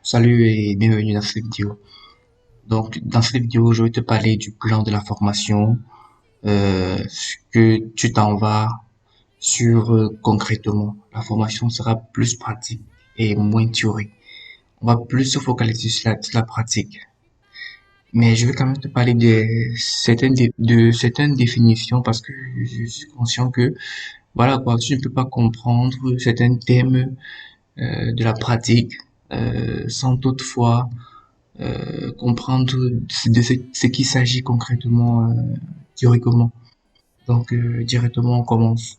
Salut et bienvenue dans cette vidéo. Donc, dans cette vidéo, je vais te parler du plan de la formation, ce que tu t'en vas sur concrètement. La formation sera plus pratique et moins théorique. On va plus se focaliser sur la pratique. Mais je vais quand même te parler de certaines définitions parce que je suis conscient que, voilà quoi, tu ne peux pas comprendre certains thèmes de la pratique sans toutefois comprendre de ce qu'il s'agit concrètement, théoriquement. Donc, directement, on commence.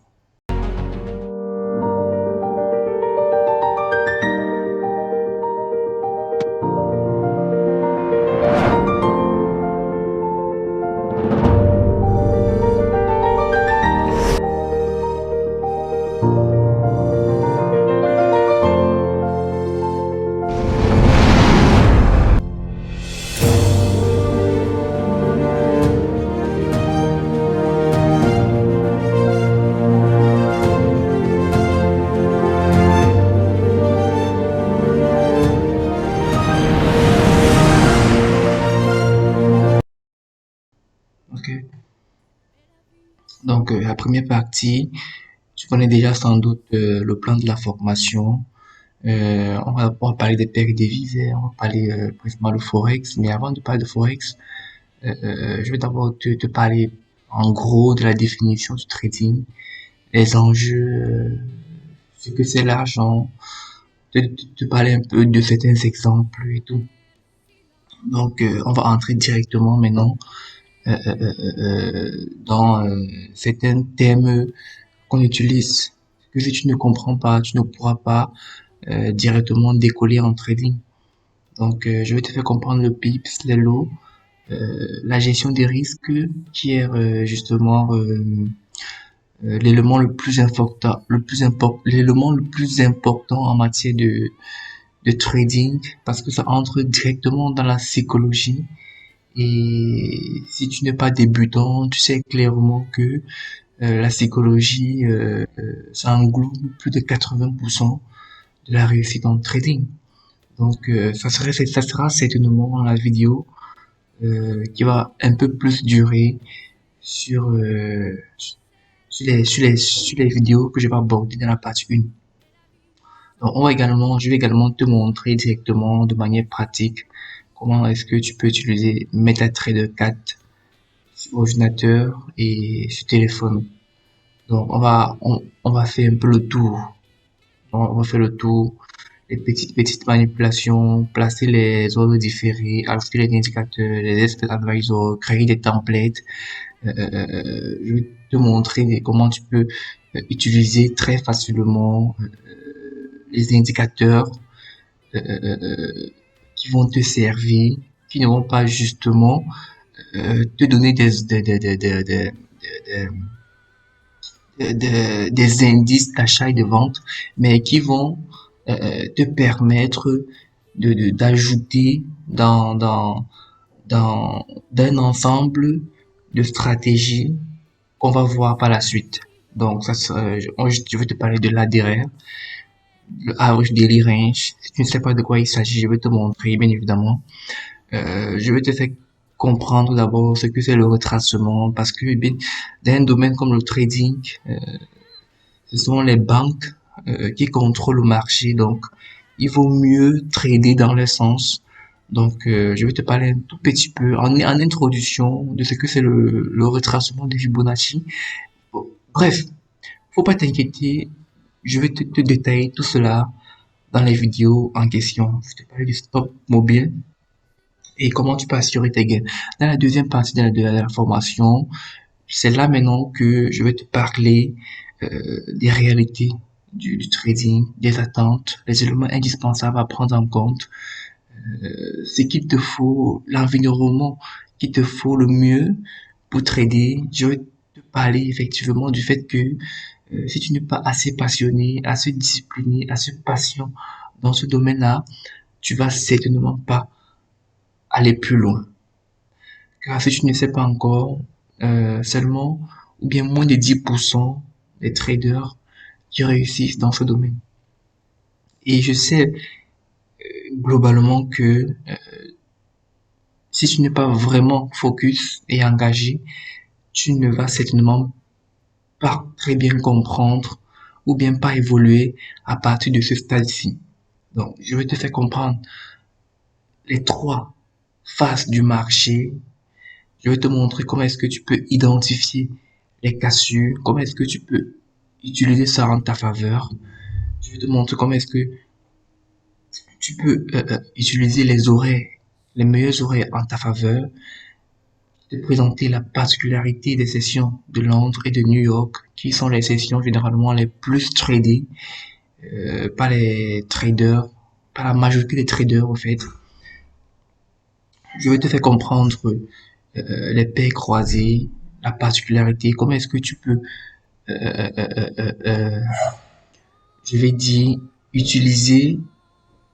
Ok. Donc, la première partie, tu connais déjà sans doute le plan de la formation. On va parler des paires et des visées, on va parler brièvement de Forex. Mais avant de parler de Forex, je vais d'abord te parler en gros de la définition du trading, les enjeux, ce que c'est l'argent, te parler un peu de certains exemples et tout. Donc, on va entrer directement maintenant dans certains thèmes qu'on utilise. Que si tu ne comprends pas, tu ne pourras pas directement décoller en trading. Donc, je vais te faire comprendre le PIPS, les lots, la gestion des risques, qui est justement l'élément le plus important, l'élément le plus important en matière de trading, parce que ça entre directement dans la psychologie. Et si tu n'es pas débutant, tu sais clairement que la psychologie, ça englobe plus de 80% de la réussite en trading. Donc, ça sera certainement la vidéo qui va un peu plus durer sur, sur les vidéos que je vais aborder dans la partie 1. Donc, je vais également te montrer directement de manière pratique comment est-ce que tu peux utiliser MetaTrader 4 sur ordinateur et sur téléphone. Donc, on va faire un peu le tour. On va faire le tour, les petites manipulations, placer les ordres différés, ajouter les indicateurs, les expert advisors, créer des templates. Je vais te montrer comment tu peux utiliser très facilement les indicateurs qui vont te servir, qui ne vont pas justement te donner des indices d'achat et de vente, mais qui vont te permettre d'ajouter d'un ensemble de stratégies qu'on va voir par la suite. Donc, je vais te parler de l'ADR, le average daily range. Si tu ne sais pas de quoi il s'agit, je vais te montrer, bien évidemment. Je vais te faire comprendre d'abord ce que c'est le retracement, parce que bien, dans un domaine comme le trading, ce sont les banques qui contrôlent le marché, donc il vaut mieux trader dans le sens. Donc, je vais te parler un tout petit peu en introduction de ce que c'est le retracement de Fibonacci. Bon, bref, faut pas t'inquiéter, je vais te détailler tout cela dans les vidéos en question. Je te parle du stop mobile et comment tu peux assurer tes gains. Dans la deuxième partie de la formation, c'est là maintenant que je vais te parler des réalités du trading, des attentes, les éléments indispensables à prendre en compte, ce qu'il te faut, l'environnement qu'il te faut le mieux pour trader. Je vais te parler effectivement du fait que si tu n'es pas assez passionné, assez discipliné, assez patient dans ce domaine-là, tu vas certainement pas aller plus loin. Car si tu ne sais pas encore, seulement ou bien moins de 10% des traders qui réussissent dans ce domaine. Et je sais globalement que si tu n'es pas vraiment focus et engagé, tu ne vas certainement pas très bien comprendre ou bien pas évoluer à partir de ce stade-ci. Donc, je vais te faire comprendre les trois faces du marché. Je vais te montrer comment est-ce que tu peux identifier les cassures, comment est-ce que tu peux utiliser ça en ta faveur. Je vais te montrer comment est-ce que tu peux utiliser les horaires, les meilleurs horaires en ta faveur, te présenter la particularité des sessions de Londres et de New York, qui sont les sessions généralement les plus tradées par les traders, par la majorité des traders au fait. Je vais te faire comprendre les paires croisées, la particularité, comment est-ce que tu peux, euh, euh, euh, euh, je vais dire, utiliser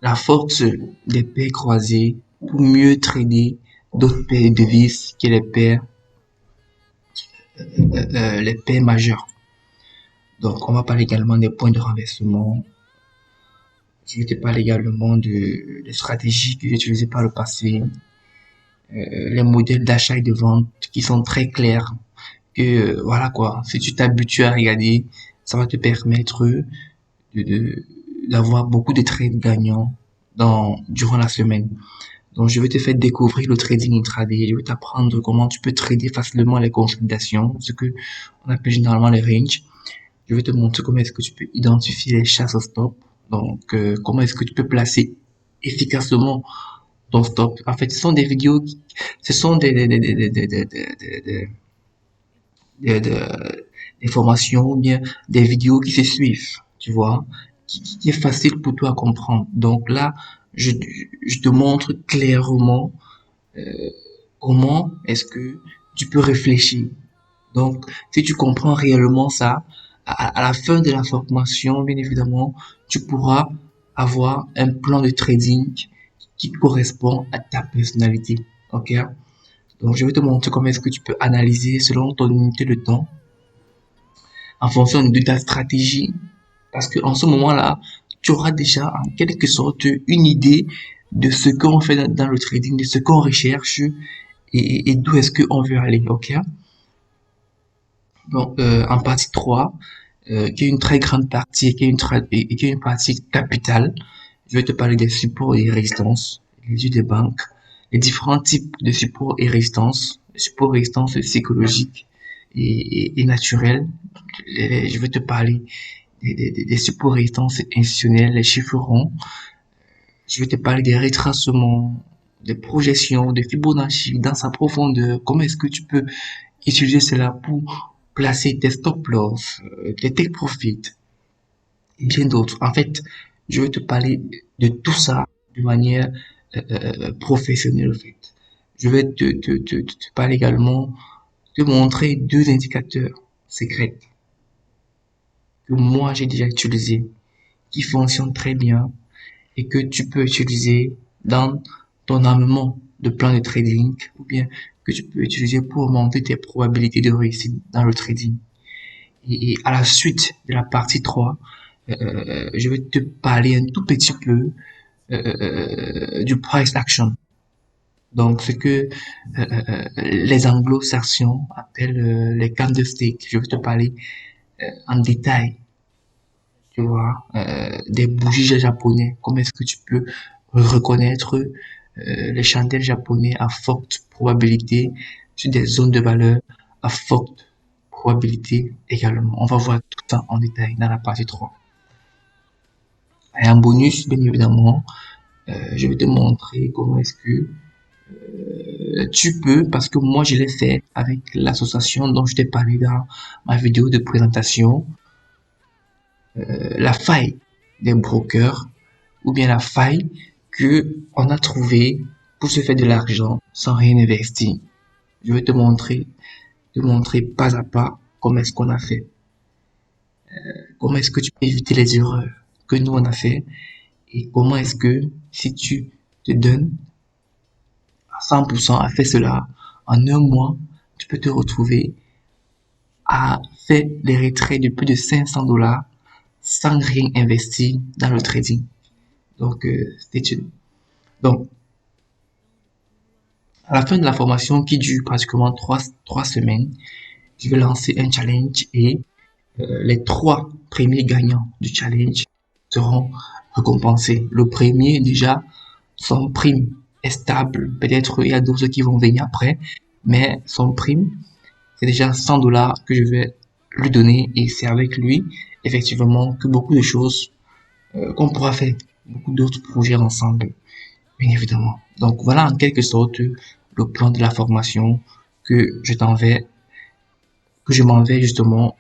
la force des paires croisées pour mieux trader d'autres paires de devises que les paires majeures. Donc, on va parler également des points de renversement. Je vais te parler également de stratégies que j'ai utilisées par le passé, les modèles d'achat et de vente qui sont très clairs. Que voilà quoi, si tu t'habitues à regarder, ça va te permettre de d'avoir beaucoup de trades gagnants durant la semaine. Donc, je vais te faire découvrir le trading intraday. Je vais t'apprendre comment tu peux trader facilement les consolidations, ce que on appelle généralement les ranges. Je vais te montrer comment est-ce que tu peux identifier les chasses au stop. Donc, comment est-ce que tu peux placer efficacement ton stop. En fait, ce sont des vidéos, ce sont des formations ou bien des vidéos qui se suivent, tu vois, qui est facile pour toi à comprendre. Donc là, je te montre clairement comment est-ce que tu peux réfléchir. Donc, si tu comprends réellement ça, à la fin de la formation, bien évidemment, tu pourras avoir un plan de trading qui correspond à ta personnalité. Ok? Donc, je vais te montrer comment est-ce que tu peux analyser selon ton unité de temps en fonction de ta stratégie. Parce que en ce moment-là, tu auras déjà en quelque sorte une idée de ce qu'on fait dans le trading, de ce qu'on recherche et d'où est-ce qu'on veut aller. Ok? Donc, en partie 3, qui est une très grande partie et qui est une partie capitale, je vais te parler des supports et des résistances, les yeux des banques, les différents types de supports et résistances, les supports et résistances psychologiques et naturels. Je vais te parler des supports et résistances institutionnels, les chiffres ronds. Je vais te parler des retracements, des projections, des Fibonacci dans sa profondeur. Comment est-ce que tu peux utiliser cela pour placer tes stop loss, tes take profit et bien d'autres. En fait, je vais te parler de tout ça de manière professionnelle, en fait. Je vais te parler également, te montrer deux indicateurs secrets que moi j'ai déjà utilisés, qui fonctionnent très bien et que tu peux utiliser dans ton armement de plan de trading ou bien que tu peux utiliser pour augmenter tes probabilités de réussite dans le trading. Et à la suite de la partie 3, je vais te parler un tout petit peu du price action. Donc, ce que les anglo-saxons appellent les candlesticks. Je vais te parler en détail, tu vois, des bougies japonais. Comment est-ce que tu peux reconnaître les chandelles japonais à forte probabilité sur des zones de valeur à forte probabilité également. On va voir tout ça en détail dans la partie 3. Et en bonus, bien évidemment, je vais te montrer comment est-ce que tu peux, parce que moi je l'ai fait avec l'association dont je t'ai parlé dans ma vidéo de présentation, la faille des brokers ou bien la faille que on a trouvé pour se faire de l'argent sans rien investir. Je vais te montrer pas à pas comment est-ce qu'on a fait, comment est-ce que tu peux éviter les erreurs que nous on a fait et comment est-ce que si tu te donnes à 100% à faire cela en un mois, tu peux te retrouver à faire des retraits de plus de 500 $ sans rien investir dans le trading. Donc, stay tuned. Donc, à la fin de la formation qui dure pratiquement trois semaines, je vais lancer un challenge et les trois premiers gagnants du challenge seront récompensés. Le premier, déjà, son prime est stable. Peut-être il y a d'autres qui vont venir après, mais son prime, c'est déjà 100 dollars que je vais lui donner et c'est avec lui, effectivement, que beaucoup de choses qu'on pourra faire, beaucoup d'autres projets ensemble, bien évidemment. Donc voilà en quelque sorte le plan de la formation que je t'en vais, que je m'en vais justement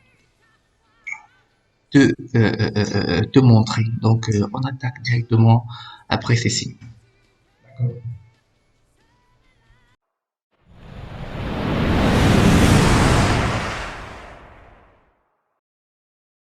te montrer. Donc on attaque directement après ceci.